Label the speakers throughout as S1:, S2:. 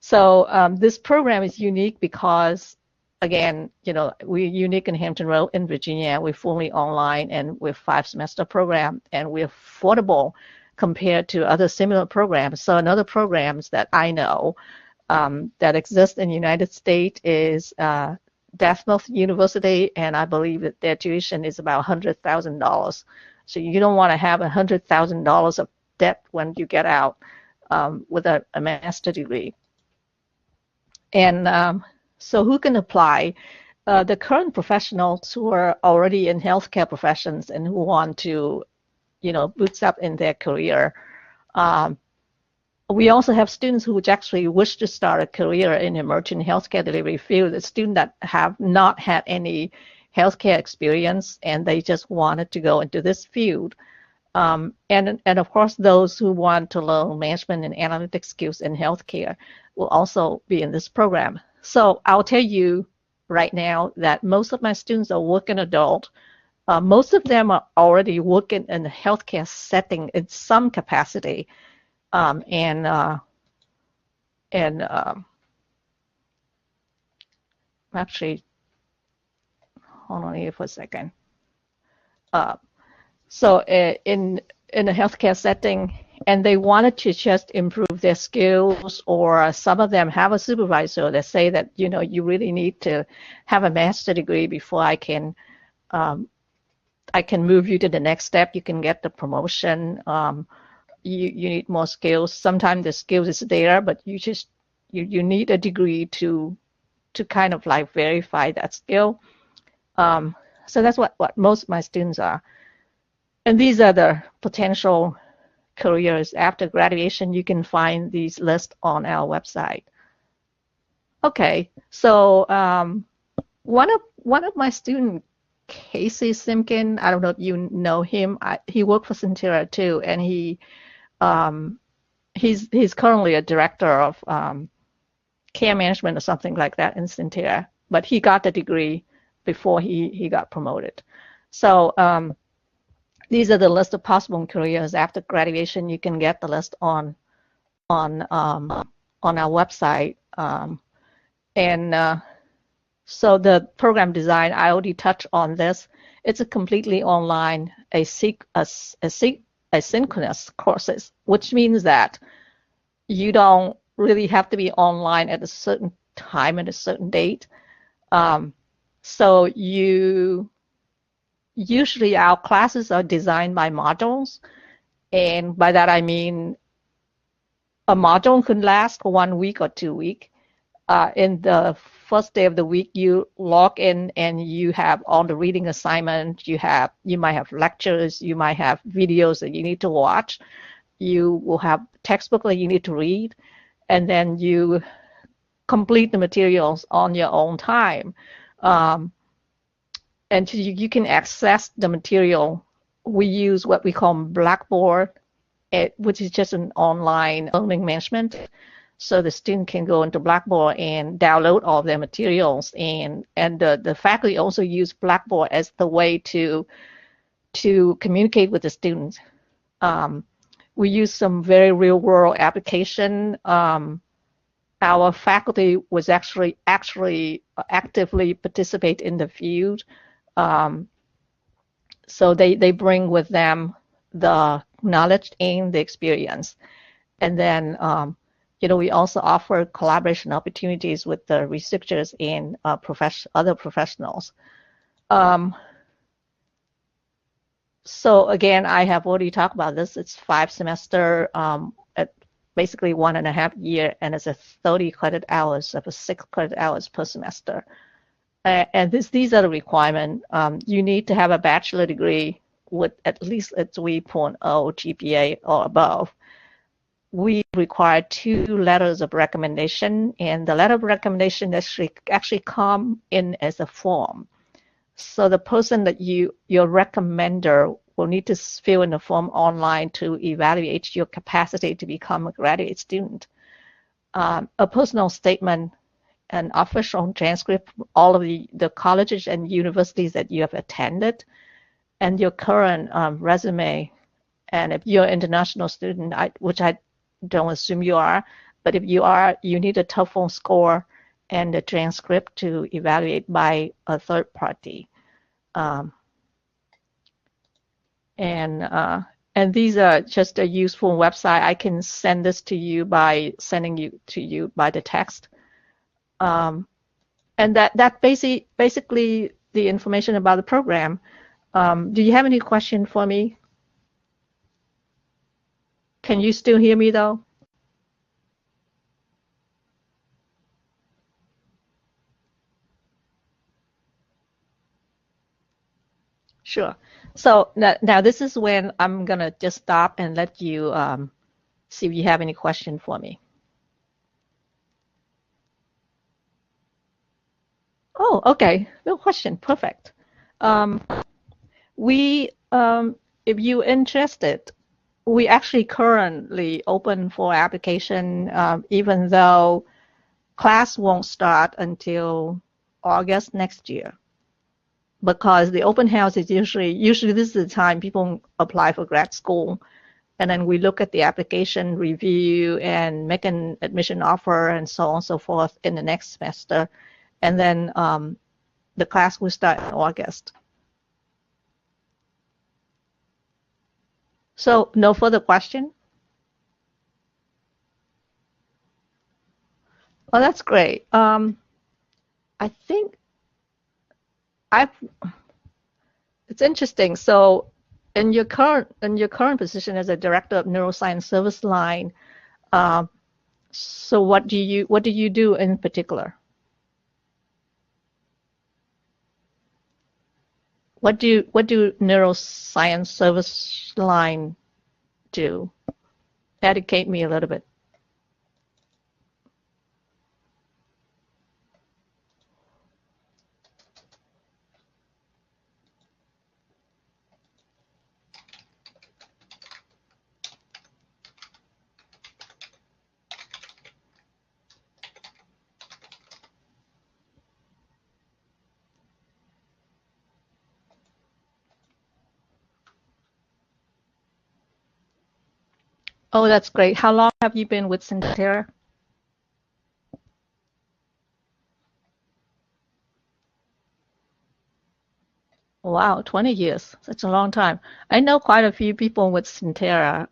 S1: So this program is unique because, again, we're unique in Hampton Road in Virginia. We're fully online and we're 5-semester program, and we're affordable compared to other similar programs. So another programs that I know that exist in the United States is Dartmouth University, and I believe that their tuition is about $100,000. So you don't want to have $100,000 of debt when you get out with a master's degree. And so who can apply? The current professionals who are already in healthcare professions and who want to, boost up in their career. We also have students who actually wish to start a career in emerging healthcare delivery field, the students that have not had any healthcare experience and they just wanted to go into this field. And of course, those who want to learn management and analytics skills in healthcare will also be in this program. So I'll tell you right now that most of my students are working adult. Most of them are already working in a healthcare setting in some capacity. Actually, hold on here for a second. So in a healthcare setting, and they wanted to just improve their skills, or some of them have a supervisor that say that, you really need to have a master's degree before I can move you to the next step. You can get the promotion. You need more skills. Sometimes the skills is there, but you need a degree to kind of like verify that skill. So that's what most of my students are. And these are the potential careers after graduation. You can find these lists on our website. Okay, so one of my students, Casey Simkin, I don't know if you know him. He worked for Centera too, and he's currently a director of care management or something like that in Centera. But he got the degree before he got promoted. So these are the list of possible careers after graduation. You can get the list on our website. So the program design, I already touched on this. It's a completely online, asynchronous courses, which means that you don't really have to be online at a certain time and a certain date. So usually our classes are designed by modules, and by that I mean a module can last for 1 week or 2 weeks. In the first day of the week, you log in and you have all the reading assignments. You might have lectures, you might have videos that you need to watch. You will have textbook that you need to read, and then you complete the materials on your own time. And you can access the material. We use what we call Blackboard, which is just an online learning management. So the student can go into Blackboard and download all their materials, and the faculty also use Blackboard as the way to communicate with the students. We use some very real-world application. Our faculty was actually actively participate in the field. So they bring with them the knowledge and the experience. And then we also offer collaboration opportunities with the researchers and other professionals. So again, I have already talked about this. It's 5 semester at basically 1.5 years, and it's a 30 credit hours of a 6 credit hours per semester. And these are the requirements. You need to have a bachelor degree with at least a 3.0 GPA or above. We require 2 letters of recommendation, and the letter of recommendation actually come in as a form. So the person that your recommender will need to fill in the form online to evaluate your capacity to become a graduate student. A personal statement, an official transcript, all of the colleges and universities that you have attended, and your current resume. And if you're an international student, which I don't assume you are, But if you need a TOEFL score and a transcript to evaluate by a third party. Um, and these are just a useful website. I can send this to you by sending you by the text. And that basically the information about the program. Do you have any question for me? Can you still hear me though? Sure. So now this is when I'm gonna just stop and let you see if you have any question for me. Oh, okay. No question. Perfect. If you're interested, we actually currently open for application, even though class won't start until August next year. Because the open house is usually this is the time people apply for grad school, and then we look at the application review and make an admission offer and so on and so forth in the next semester, and then the class will start in August. So no further question? Oh, that's great. I think it's interesting. So in your current position as a director of neuroscience service line, so what do you do in particular? What do neuroscience service line do? Educate me a little bit. Oh, that's great. How long have you been with Centera? Wow, 20 years. Such a long time. I know quite a few people with Centera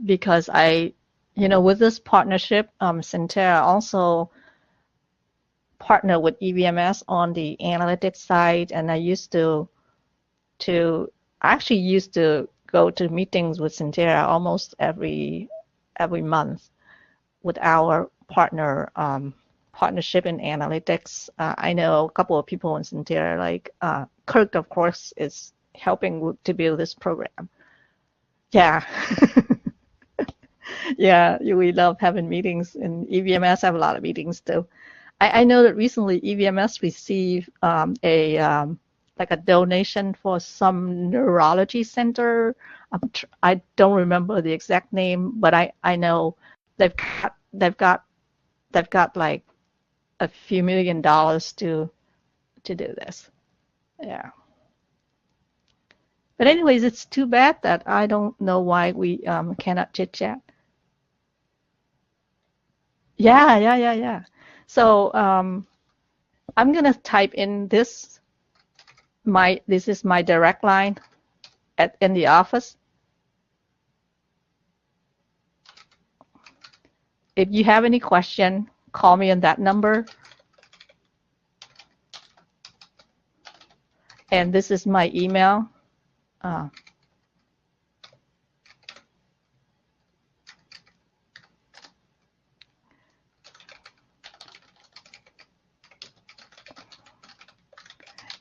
S1: because with this partnership, Centera also partner with EVMS on the analytics side, and I actually used to go to meetings with Centera almost every month with our partnership in analytics. I know a couple of people in Centera, like Kirk, of course, is helping to build this program. Yeah. Yeah, we love having meetings, and EVMS have a lot of meetings too. I know that recently EVMS received like a donation for some neurology center. I don't remember the exact name, but I know they've got like a few $1 million to do this. Yeah. But anyways, it's too bad that I don't know why we cannot chit chat. Yeah. So I'm gonna type in this. This is my direct line in the office. If you have any question, call me on that number. And this is my email.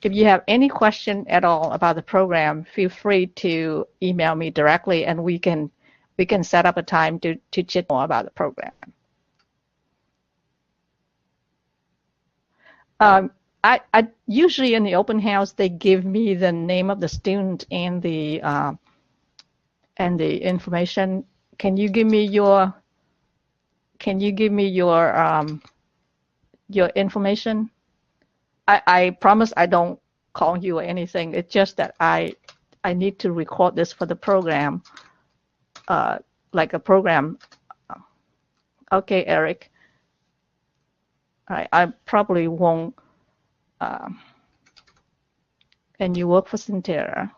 S1: If you have any question at all about the program, feel free to email me directly, and we can set up a time to chat more about the program. I usually in the open house they give me the name of the student and the information. Can you give me your your information? I promise I don't call you or anything. It's just that I need to record this for the program, like a program Okay, Eric. I probably won't. Um, and you work for Centera.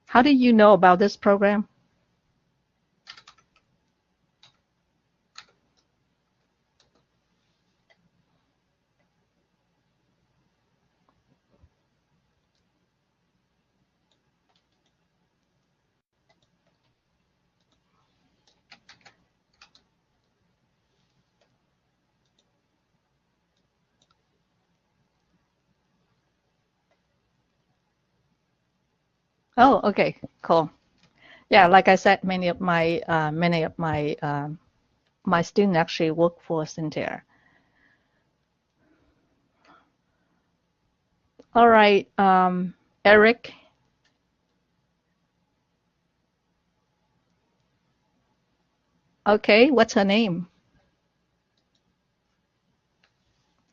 S1: How did you know about this program? Oh, okay, cool. Yeah, like I said, many of my students actually work for Centera. All right, Eric. Okay, what's her name?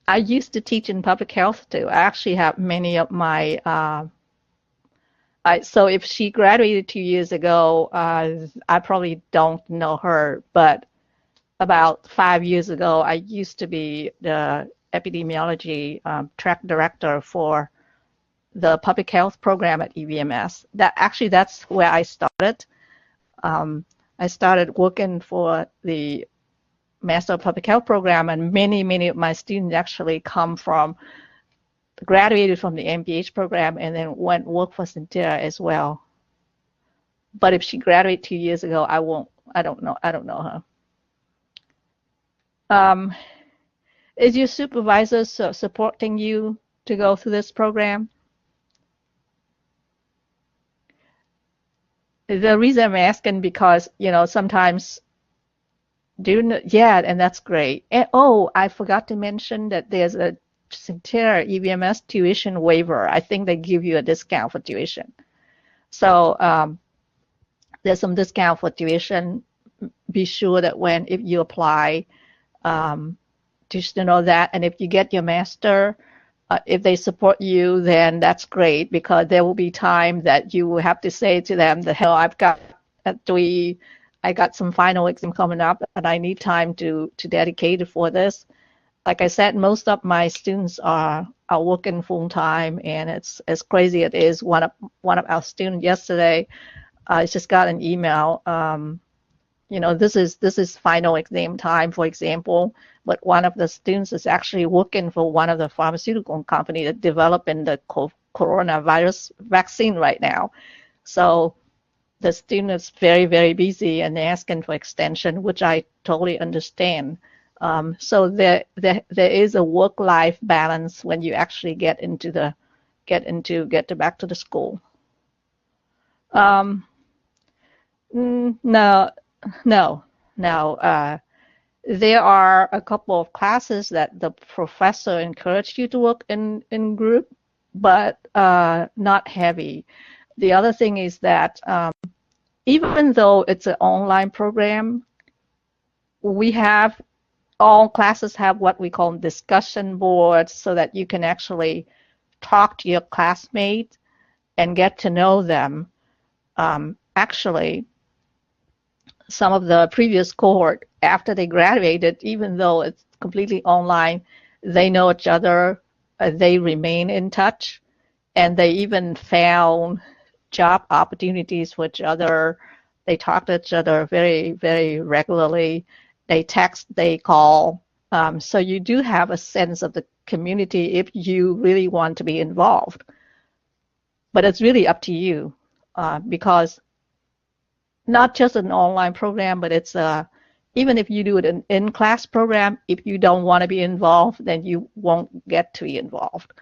S1: I used to teach in public health too. I actually have many of my so if she graduated 2 years ago, I probably don't know her, but about 5 years ago, I used to be the epidemiology track director for the public health program at EVMS. That's where I started. Um, I started working for the Master of Public Health program, and many of my students actually graduated from the MPH program and then went work for Centera as well. But if she graduated 2 years ago, I won't. I don't know. I don't know her. Um, is your supervisor supporting you to go through this program? The reason I'm asking because sometimes yeah, and that's great. And oh, I forgot to mention that there's a Centera EVMS tuition waiver. I think they give you a discount for tuition. So there's some discount for tuition. Be sure that if you apply, um, just to know that. And if you get your master, if they support you, then that's great because there will be time that you will have to say to them that, hell, I got some final exam coming up and I need time to dedicate it for this. Like I said, most of my students are working full time, and it's as crazy it is. One of our students yesterday, I just got an email. This is final exam time, for example, but one of the students is actually working for one of the pharmaceutical company that developing the coronavirus vaccine right now. So the student is very busy and asking for extension, which I totally understand. So there is a work-life balance when you actually get back to the school. Um, no, no, no. There are a couple of classes that the professor encouraged you to work in group, but not heavy. The other thing is that even though it's an online program, we have all classes have what we call discussion boards so that you can actually talk to your classmates and get to know them. Actually, some of the previous cohort, after they graduated, even though it's completely online, they know each other, they remain in touch, and they even found job opportunities for each other. They talk to each other very regularly. They text, they call. So you do have a sense of the community if you really want to be involved. But it's really up to you because not just an online program, but it's even if you do it an in-class program, if you don't want to be involved, then you won't get to be involved.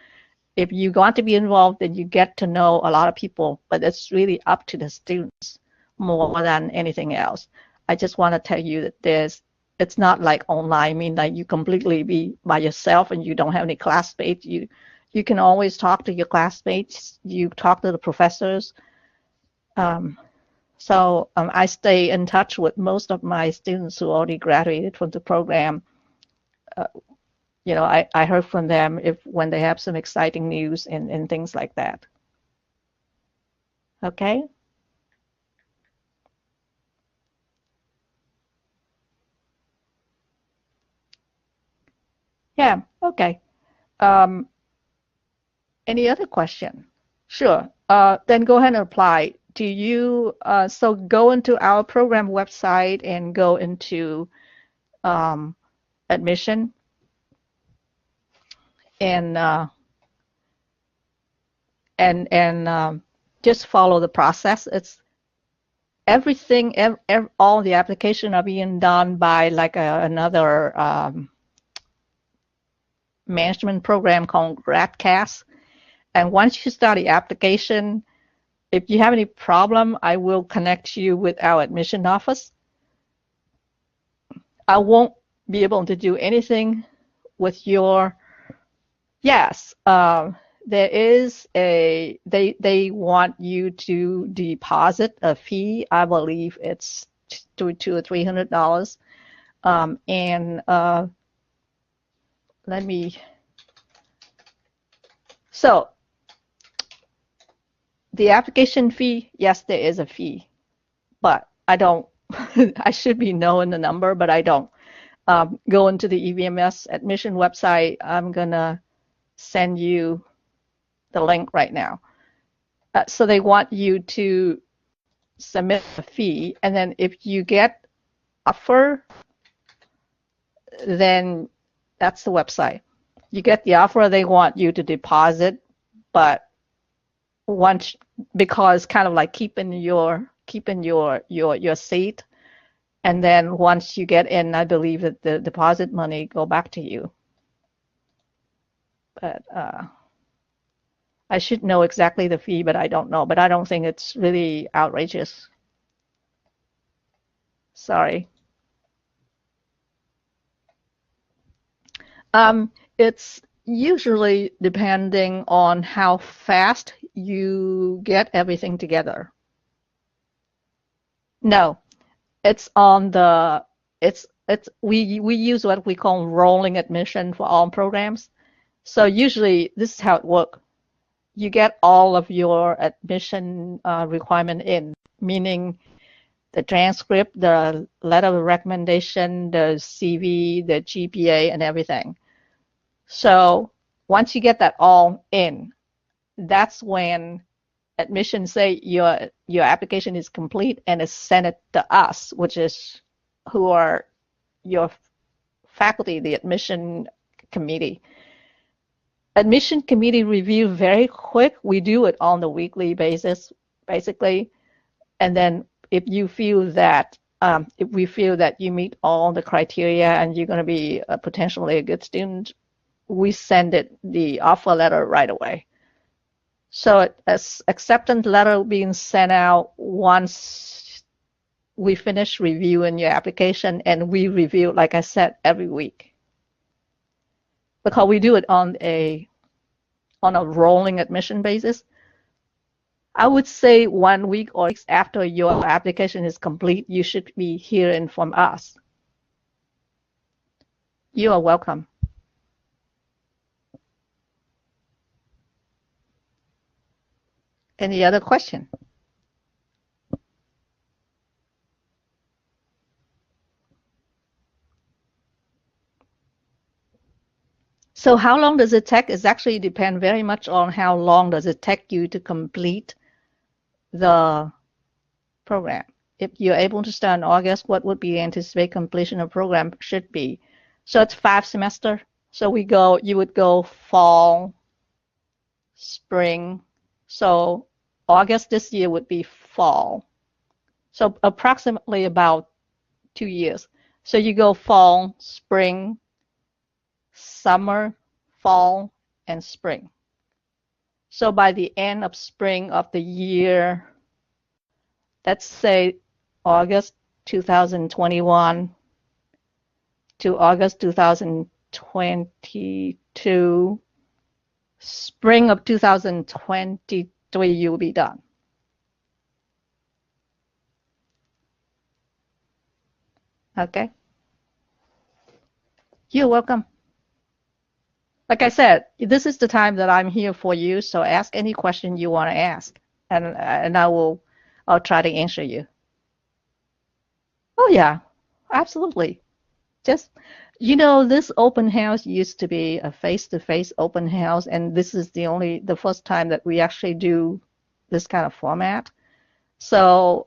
S1: If you want to be involved, then you get to know a lot of people, but it's really up to the students more than anything else. I just want to tell you that it's not like online, I mean like you completely be by yourself and you don't have any classmates. You can always talk to your classmates, you talk to the professors. Um, so I stay in touch with most of my students who already graduated from the program. Uh, I heard from them when they have some exciting news and things like that. Okay? Yeah, okay. Any other question? Sure. Then go ahead and apply. Do you, so go into our program website and go into um, admission and just follow the process. It's everything, all the application are being done by like another management program called Radcast. And once you start the application, if you have any problem, I will connect you with our admission office. I won't be able to do anything with your, yes, there is they want you to deposit a fee. I believe it's $200 or $300. And let me, so the application fee, yes, there is a fee, but I don't, I should be knowing the number, but I don't. Go into the EVMS admission website. I'm gonna send you the link right now. So they want you to submit a fee, and then if you get offer, then that's the website. You get the offer, they want you to deposit, but once, because kind of like keeping your seat, and then once you get in, I believe that the deposit money go back to you. But I should know exactly the fee, but I don't know. But I don't think it's really outrageous. Sorry. It's usually depending on how fast you get everything together. No, it's on the it's we use what we call rolling admission for all programs. So usually this is how it works. You get all of your admission requirement in, meaning the transcript, the letter of recommendation, the CV, the GPA, and everything. So once you get that all in, that's when admission say your application is complete and is sent it to us, which is who are your faculty, the admission committee. Admission committee review very quick. We do it on the weekly basis, basically. And then if we feel that you meet all the criteria and you're going to be potentially a good student, we send it the offer letter right away. So acceptance letter being sent out once we finish reviewing your application, and we review, like I said, every week. Because we do it on a rolling admission basis. I would say 1 week or weeks after your application is complete, you should be hearing from us. You are welcome. Any other question? So how long does it take? It actually depend very much on how long does it take you to complete the program. If you're able to start in August, what would be anticipated completion of program should be? So it's 5 semester. So you would go fall, spring. So August this year would be fall. So approximately about 2 years. So you go fall, spring, summer, fall, and spring. So by the end of spring of the year, let's say August 2021 to August 2022, spring of 2023, you'll be done. Okay? You're welcome. Like I said, this is the time that I'm here for you, so ask any question you want to ask, and I'll try to answer you. Oh yeah, absolutely. Just, this open house used to be a face-to-face open house, and this is the first time that we actually do this kind of format. So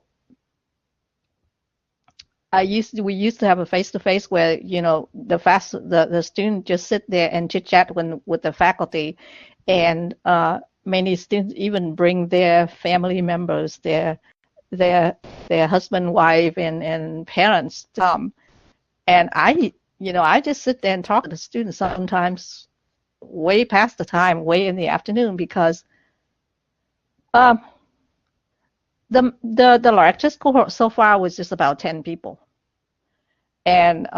S1: we used to have a face-to-face where, the student just sit there and chit-chat with the faculty, and many students even bring their family members, their their husband, wife, and parents to come. And I just sit there and talk to the students sometimes way past the time, way in the afternoon, because um, the largest cohort so far was just about 10 people. And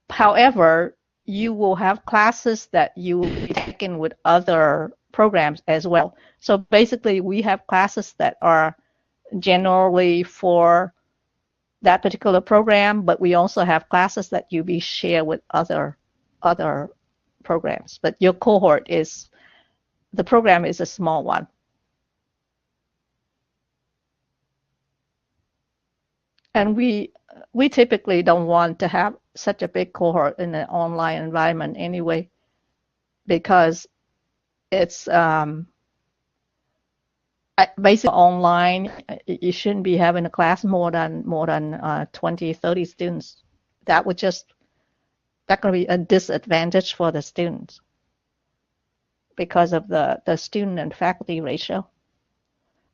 S1: however, you will have classes that you will be taking with other programs as well. So basically, we have classes that are generally for that particular program, but we also have classes that you be share with other programs. But your cohort is the program is a small one. And we typically don't want to have such a big cohort in an online environment anyway, because it's basically online. You shouldn't be having a class more than 20, 30 students. That would just that going to be a disadvantage for the students because of the student and faculty ratio.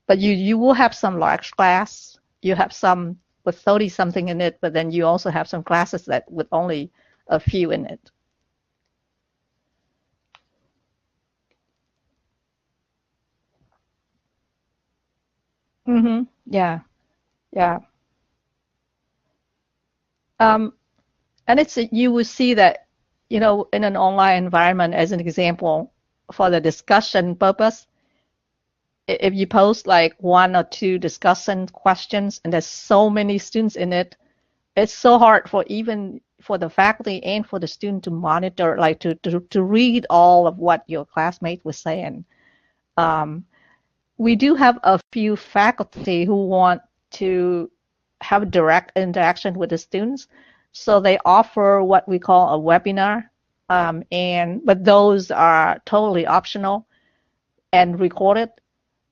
S1: But you will have some large class. You have some with 30 something in it, but then you also have some classes that with only a few in it. Yeah, yeah. Um, and you will see that, in an online environment, as an example, for the discussion purpose, if you post like one or two discussion questions and there's so many students in it, it's so hard for even for the faculty and for the student to monitor, like to read all of what your classmate was saying. Um, we do have a few faculty who want to have direct interaction with the students, so they offer what we call a webinar, but those are totally optional and recorded.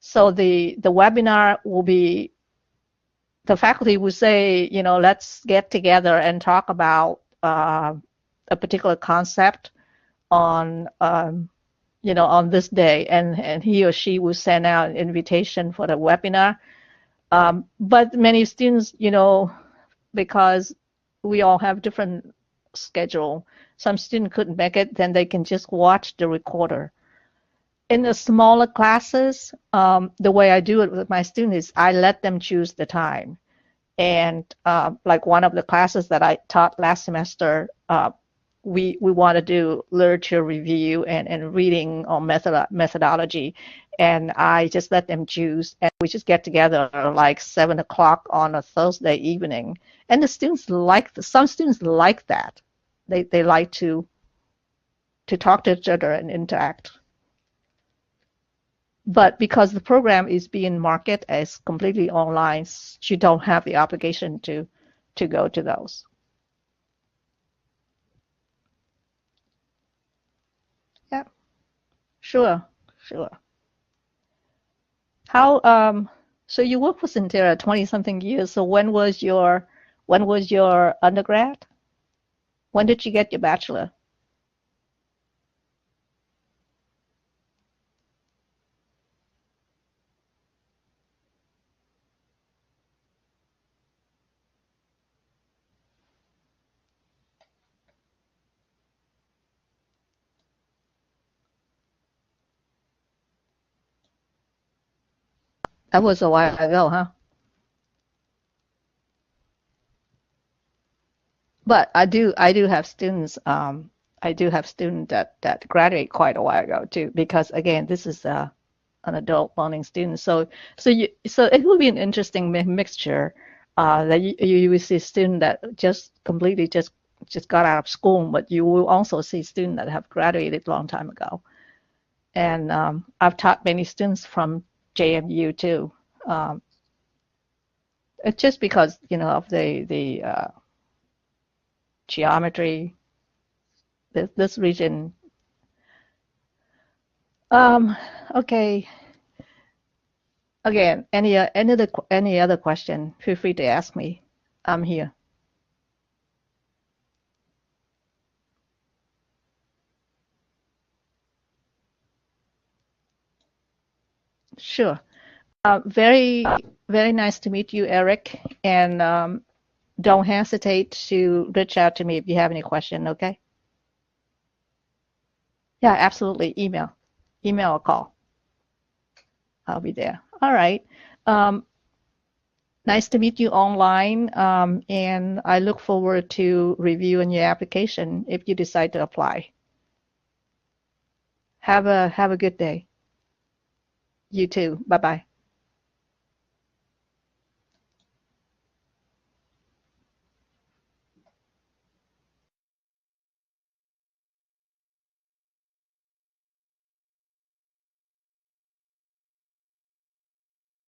S1: So the webinar will be the faculty will say, let's get together and talk about a particular concept on on this day, and he or she will send out an invitation for the webinar. But many students, because we all have different schedule, some student couldn't make it, then they can just watch the recorder. In the smaller classes, the way I do it with my students is I let them choose the time. And like one of the classes that I taught last semester, we want to do literature review and reading on methodology. And I just let them choose, and we just get together like 7 o'clock on a Thursday evening. And the students some students like that. They like to talk to each other and interact. But because the program is being marketed as completely online, you don't have the obligation to go to those. Yeah, sure, sure. How so you worked for Centera 20 something years. So when was your undergrad? When did you get your bachelor? That was a while ago, huh? But I do have students that graduate quite a while ago too, because again, this is an adult learning student. So it will be an interesting mixture that you will see students that just completely just got out of school, but you will also see students that have graduated a long time ago. And I've taught many students from JMU too. Um, it's just because of the geometry, this region. Okay. Again, any other question, feel free to ask me. I'm here. Sure. Very, very nice to meet you, Eric. And don't hesitate to reach out to me if you have any question, okay? Yeah, absolutely. Email or call. I'll be there. All right. Um, nice to meet you online. And I look forward to reviewing your application if you decide to apply. Have a good day. You too. Bye bye.